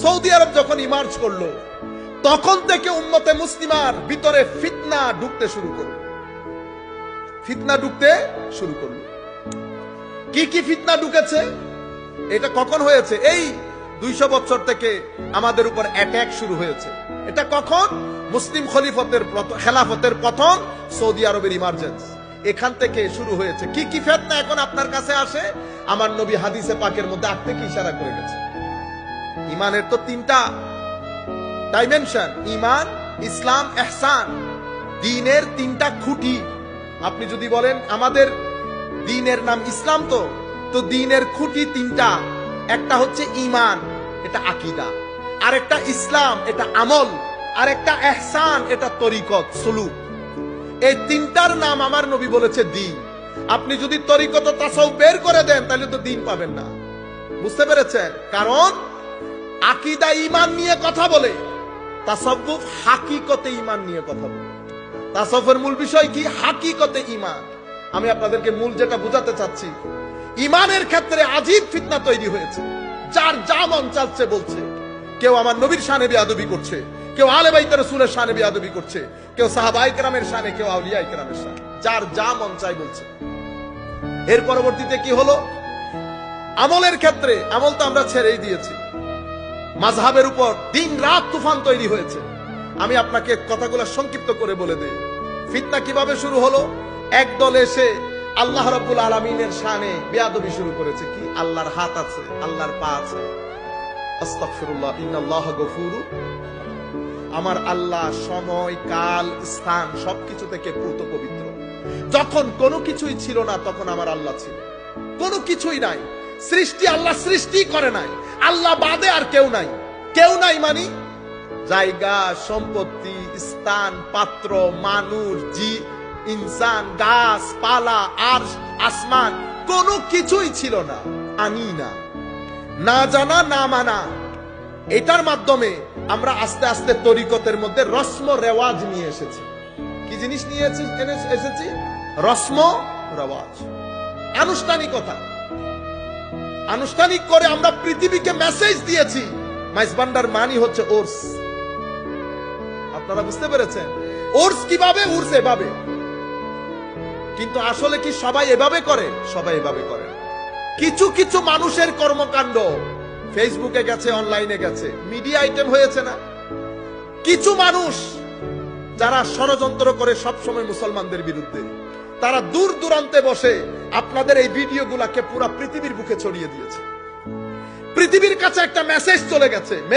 Saudi আরব যখন emerge করলো তখন থেকে উম্মতে মুসলিমার ভিতরে ফিতনা ঢুকতে শুরু করলো। কি কি ফিতনা ঢুকেছে? এটা কখন হয়েছে? এই 200 বছর থেকে আমাদের উপর অ্যাটাক শুরু হয়েছে। এটা কখন? মুসলিম খেলাফতের পতন, সৌদি আরবের ইমার্জেন্স, এখান থেকে শুরু হয়েছে। কি কি ফিতনা এখন আপনার কাছে আসে? আমার নবী হাদিসে পাকের মধ্যে আগ থেকে ইশারা করে গেছে। ইমানের তো 3টা ডাইমেনশন, ইমান, ইসলাম, ইহসান। দ্বীনের 3টা খুঁটি। আপনি যদি বলেন আমাদের দ্বীনের নাম ইসলাম, তো দ্বীনের খুঁটি 3টা। একটা হচ্ছে ইমান, এটা আকীদা, আর একটা ইসলাম, এটা আমল, আর একটা ইহসান, এটা তরিকত, সুলুক। এই 3টার নাম আমার নবী বলেছে দ্বীন। আপনি যদি তরিকত ও তাসাউফ বের করে দেন তাহলে তো দ্বীন পাবেন না। বুঝতে পেরেছেন? কারণ আকীদা ঈমান নিয়ে কথা বলে, তাসাউফ হাকিকতে ঈমান নিয়ে কথা বলে। তাসাউফের মূল বিষয় কি? হাকিকতে ঈমান। আমি আপনাদেরকে মূল যেটা বোঝাতে চাচ্ছি, ঈমানের ক্ষেত্রে আজীব ফিতনা তৈরি হয়েছে। যার যা মন চাচ্ছে বলছে। কেউ আমার নবীর শানে বেয়াদবি করছে, কেউ আলে বাইত রাসূলের শানে বেয়াদবি করছে, কেউ সাহাবায়ে কেরামের শানে, কেউ আউলিয়ায়ে কেরামের শানে। যার যা মন চাই বলছে। এর পরবর্তীতে কি হলো? আমলের ক্ষেত্রে, আমল তো আমরা ছেড়েই দিয়েছি। মাযহাবের উপর দিন রাত তুফান তৈরি হয়েছে। আমি আপনাকে কথাগুলো সংক্ষিপ্ত করে বলে দেই। ফিতনা কিভাবে শুরু হলো? একদল এসে আল্লাহ রাব্বুল আলামিনের শানে বেয়াদবি শুরু করেছে। কি? আল্লাহর হাত আছে, আল্লাহর পা আছে। আস্তাগফিরুল্লাহ, ইন্নাল্লাহা গফুরুর। আমার আল্লাহ সময়, কাল, স্থান সবকিছু থেকে পূত পবিত্র। যখন কোনো কিছুই ছিল না তখন আমার আল্লাহ ছিল। কোনো কিছুই নাই, সৃষ্টি আল্লাহ সৃষ্টি করে নাই, আল্লাহ বাদে আর কেউ নাই। কেউ নাই মানে জায়গা, সম্পত্তি, স্থান, পাত্র, মানুষ, ইনসান, গাছ পালা, আরশ, আসমান, কোনো কিছুই ছিল না। আনি না জানা, না মানা। এটার মাধ্যমে আমরা আস্তে আস্তে তরিকতের মধ্যে রসম রেওয়াজ নিয়ে এসেছি। কি জিনিস নিয়ে এসেছি? রসম রেওয়াজ, আনুষ্ঠানিকতা। আনুষ্ঠানিক করে আমরা পৃথিবীকে মেসেজ দিয়েছি মাইজবান্ডার মানি হচ্ছে ওরস। আপনারা বুঝতে পেরেছেন? ওরস কিভাবে? উর্স এভাবে। কিন্তু আসলে কি সবাই এভাবে করে? সবাই এভাবে করে। কিছু কিছু মানুষের কর্মকাণ্ড ফেসবুকে গেছে, অনলাইনে গেছে, মিডিয়া আইটেম হয়েছে না? কিছু মানুষ যারা ষড়যন্ত্র করে সবসময় মুসলমানদের বিরুদ্ধে, তারা দূর দূরান্তে বসে আপনাদের এই ভিডিওগুলাকে পুরো পৃথিবীর বুকে ছড়িয়ে দিয়েছে। পৃথিবীর কাছে একটা মেসেজ চলে গেছে।